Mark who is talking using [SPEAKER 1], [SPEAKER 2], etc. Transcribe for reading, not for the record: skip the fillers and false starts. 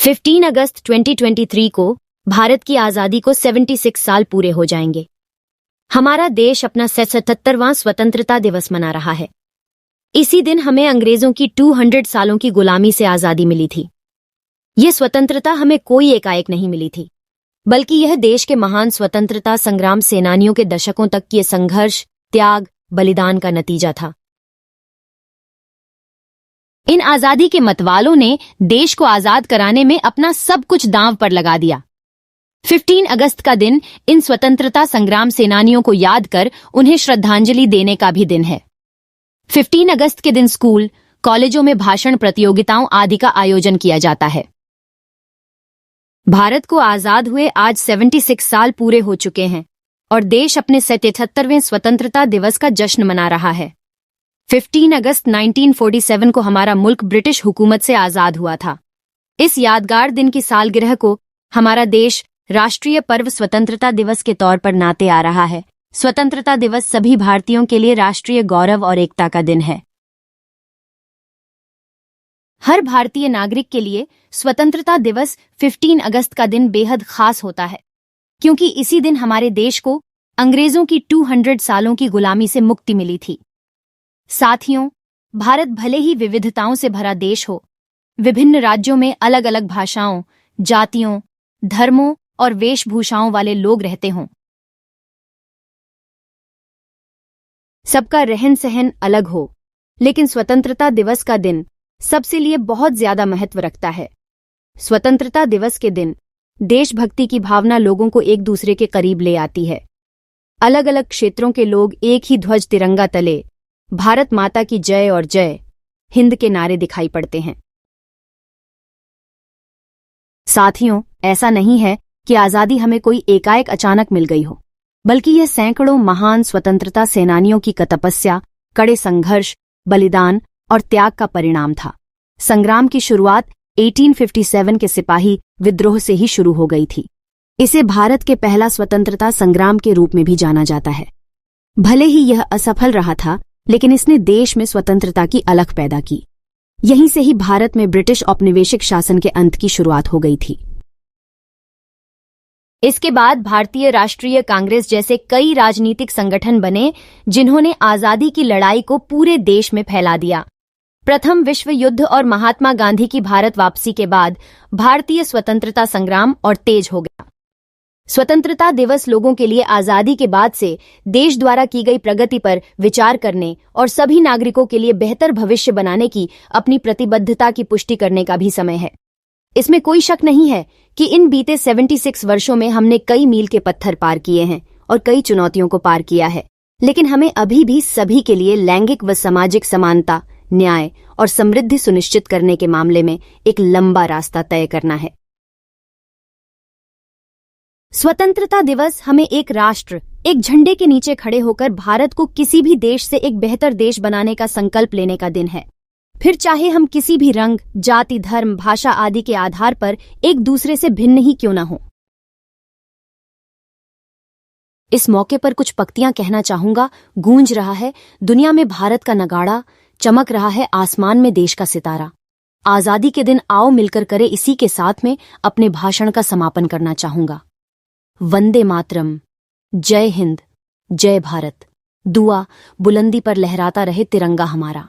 [SPEAKER 1] 15 अगस्त 2023 को भारत की आजादी को 76 साल पूरे हो जाएंगे। हमारा देश अपना 77वां स्वतंत्रता दिवस मना रहा है। इसी दिन हमें अंग्रेजों की 200 सालों की गुलामी से आजादी मिली थी। यह स्वतंत्रता हमें कोई एकाएक नहीं मिली थी, बल्कि यह देश के महान स्वतंत्रता संग्राम सेनानियों के दशकों तक के संघर्ष, त्याग, बलिदान का नतीजा था। इन आजादी के मतवालों ने देश को आजाद कराने में अपना सब कुछ दांव पर लगा दिया। 15 अगस्त का दिन इन स्वतंत्रता संग्राम सेनानियों को याद कर उन्हें श्रद्धांजलि देने का भी दिन है। 15 अगस्त के दिन स्कूल, कॉलेजों में भाषण प्रतियोगिताओं आदि का आयोजन किया जाता है। भारत को आजाद हुए आज 76 साल पूरे हो चुके हैं और देश अपने 77वें स्वतंत्रता दिवस का जश्न मना रहा है। 15 अगस्त 1947 को हमारा मुल्क ब्रिटिश हुकूमत से आजाद हुआ था। इस यादगार दिन की सालगिरह को हमारा देश राष्ट्रीय पर्व स्वतंत्रता दिवस के तौर पर मनाते आ रहा है। स्वतंत्रता दिवस सभी भारतीयों के लिए राष्ट्रीय गौरव और एकता का दिन है। हर भारतीय नागरिक के लिए स्वतंत्रता दिवस 15 अगस्त का दिन बेहद खास होता है, क्योंकि इसी दिन हमारे देश को अंग्रेजों की 200 सालों की गुलामी से मुक्ति मिली थी। साथियों, भारत भले ही विविधताओं से भरा देश हो, विभिन्न राज्यों में अलग अलग भाषाओं, जातियों, धर्मों और वेशभूषाओं वाले लोग रहते हों, सबका रहन सहन अलग हो, लेकिन स्वतंत्रता दिवस का दिन सबसे लिए बहुत ज्यादा महत्व रखता है। स्वतंत्रता दिवस के दिन देशभक्ति की भावना लोगों को एक दूसरे के करीब ले आती है। अलग अलग क्षेत्रों के लोग एक ही ध्वज तिरंगा तले भारत माता की जय और जय हिंद के नारे दिखाई पड़ते हैं। साथियों, ऐसा नहीं है कि आजादी हमें कोई एकाएक अचानक मिल गई हो, बल्कि यह सैकड़ों महान स्वतंत्रता सेनानियों की तपस्या, कड़े संघर्ष, बलिदान और त्याग का परिणाम था। संग्राम की शुरुआत 1857 के सिपाही विद्रोह से ही शुरू हो गई थी। इसे भारत के पहला स्वतंत्रता संग्राम के रूप में भी जाना जाता है। भले ही यह असफल रहा था, लेकिन इसने देश में स्वतंत्रता की अलख पैदा की। यहीं से ही भारत में ब्रिटिश औपनिवेशिक शासन के अंत की शुरुआत हो गई थी। इसके बाद भारतीय राष्ट्रीय कांग्रेस जैसे कई राजनीतिक संगठन बने, जिन्होंने आजादी की लड़ाई को पूरे देश में फैला दिया। प्रथम विश्व युद्ध और महात्मा गांधी की भारत वापसी के बाद भारतीय स्वतंत्रता संग्राम और तेज हो गया। स्वतंत्रता दिवस लोगों के लिए आजादी के बाद से देश द्वारा की गई प्रगति पर विचार करने और सभी नागरिकों के लिए बेहतर भविष्य बनाने की अपनी प्रतिबद्धता की पुष्टि करने का भी समय है। इसमें कोई शक नहीं है कि इन बीते 76 वर्षों में हमने कई मील के पत्थर पार किए हैं और कई चुनौतियों को पार किया है, लेकिन हमें अभी भी सभी के लिए लैंगिक व सामाजिक समानता, न्याय और समृद्धि सुनिश्चित करने के मामले में एक लंबा रास्ता तय करना है। स्वतंत्रता दिवस हमें एक राष्ट्र, एक झंडे के नीचे खड़े होकर भारत को किसी भी देश से एक बेहतर देश बनाने का संकल्प लेने का दिन है। फिर चाहे हम किसी भी रंग, जाति, धर्म, भाषा आदि के आधार पर एक दूसरे से भिन्न ही क्यों न हो। इस मौके पर कुछ पंक्तियां कहना चाहूंगा। गूंज रहा है दुनिया में भारत का नगाड़ा, चमक रहा है आसमान में देश का सितारा। आजादी के दिन आओ मिलकर करे इसी के साथ में अपने भाषण का समापन करना चाहूंगा। वंदे मातरम, जय हिंद, जय भारत। दुआ बुलंदी पर लहराता रहे तिरंगा हमारा।